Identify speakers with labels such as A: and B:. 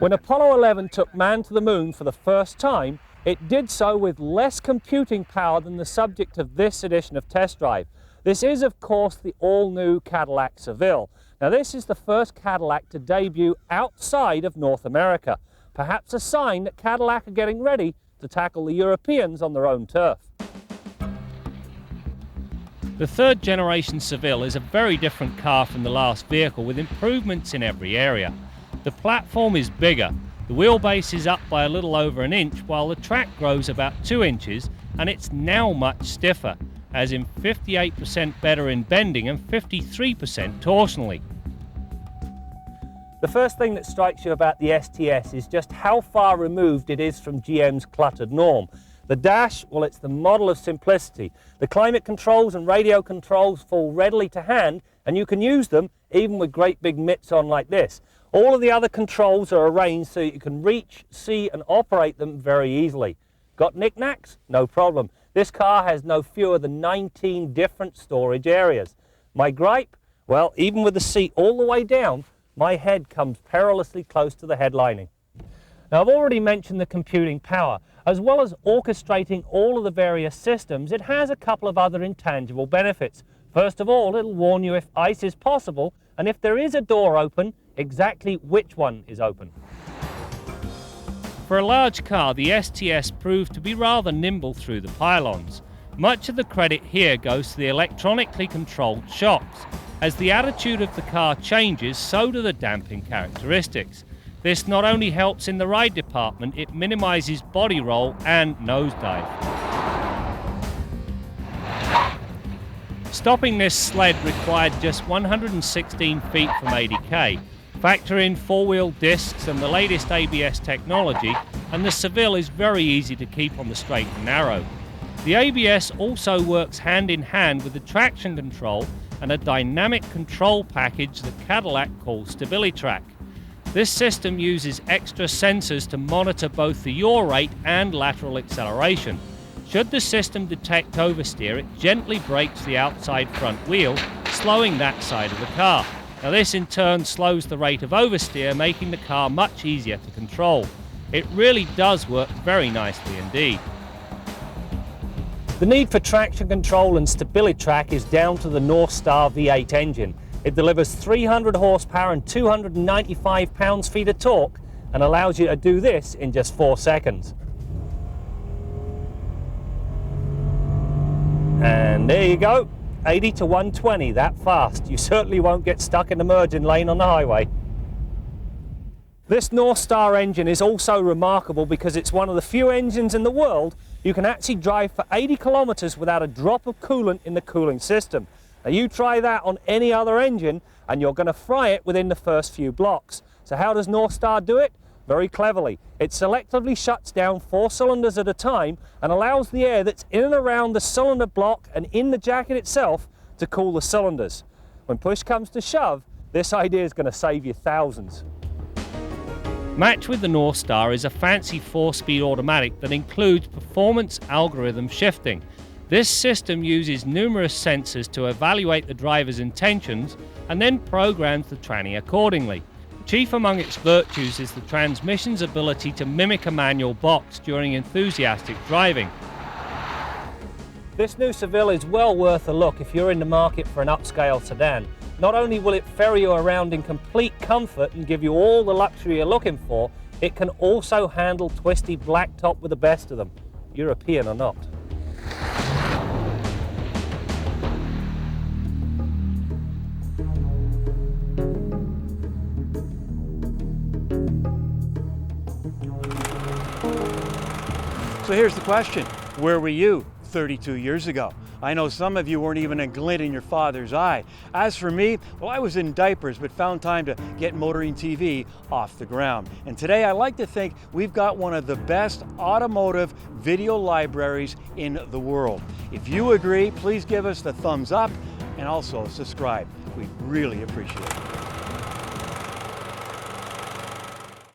A: When Apollo 11 took man to the moon for the first time, it did so with less computing power than the subject of this edition of Test Drive. This is, of course, the all-new Cadillac Seville. Now, this is the first Cadillac to debut outside of North America, perhaps a sign that Cadillac are getting ready to tackle the Europeans on their own turf. The third generation Seville is a very different car from the last vehicle, with improvements in every area. The platform is bigger, the wheelbase is up by a little over an inch, while the track grows about 2 inches, and it's now much stiffer, as in 58% better in bending and 53% torsionally. The first thing that strikes you about the STS is just how far removed it is from GM's cluttered norm. The dash, well, it's the model of simplicity. The climate controls and radio controls fall readily to hand, and you can use them even with great big mitts on like this. All of the other controls are arranged so you can reach, see and operate them very easily. Got knickknacks? No problem. This car has no fewer than 19 different storage areas. My gripe? Well, even with the seat all the way down, my head comes perilously close to the headlining. Now, I've already mentioned the computing power. As well as orchestrating all of the various systems, it has a couple of other intangible benefits. First of all, it'll warn you if ice is possible, and if there is a door open, exactly which one is open. For a large car, the STS proved to be rather nimble through the pylons. Much of the credit here goes to the electronically controlled shocks. As the attitude of the car changes, so do the damping characteristics. This not only helps in the ride department, it minimises body roll and nosedive. Stopping this sled required just 116 feet from 80k. Factor in four-wheel discs and the latest ABS technology, and the Seville is very easy to keep on the straight and narrow. The ABS also works hand in hand with the traction control and a dynamic control package that Cadillac calls StabiliTrack. This system uses extra sensors to monitor both the yaw rate and lateral acceleration. Should the system detect oversteer, it gently brakes the outside front wheel, slowing that side of the car. Now, this in turn slows the rate of oversteer, making the car much easier to control. It really does work very nicely indeed. The need for traction control and StabiliTrack is down to the Northstar V8 engine. It delivers 300 horsepower and 295 pounds-feet of torque and allows you to do this in just 4 seconds. And there you go, 80 to 120, that fast. You certainly won't get stuck in the merging lane on the highway. This Northstar engine is also remarkable because it's one of the few engines in the world you can actually drive for 80 kilometers without a drop of coolant in the cooling system. Now, you try that on any other engine and you're going to fry it within the first few blocks. So how does Northstar do it? Very cleverly. It selectively shuts down 4 cylinders at a time and allows the air that's in and around the cylinder block and in the jacket itself to cool the cylinders. When push comes to shove, this idea is going to save you thousands. Matched with the Northstar is a fancy 4-speed automatic that includes performance algorithm shifting. This system uses numerous sensors to evaluate the driver's intentions and then programs the tranny accordingly. Chief among its virtues is the transmission's ability to mimic a manual box during enthusiastic driving. This new Seville is well worth a look if you're in the market for an upscale sedan. Not only will it ferry you around in complete comfort and give you all the luxury you're looking for, it can also handle twisty blacktop with the best of them, European or not.
B: So here's the question, where were you 32 years ago? I know some of you weren't even a glint in your father's eye. As for me, well, I was in diapers but found time to get Motoring TV off the ground. And today I like to think we've got one of the best automotive video libraries in the world. If you agree, please give us the thumbs up and also subscribe. We'd really appreciate it.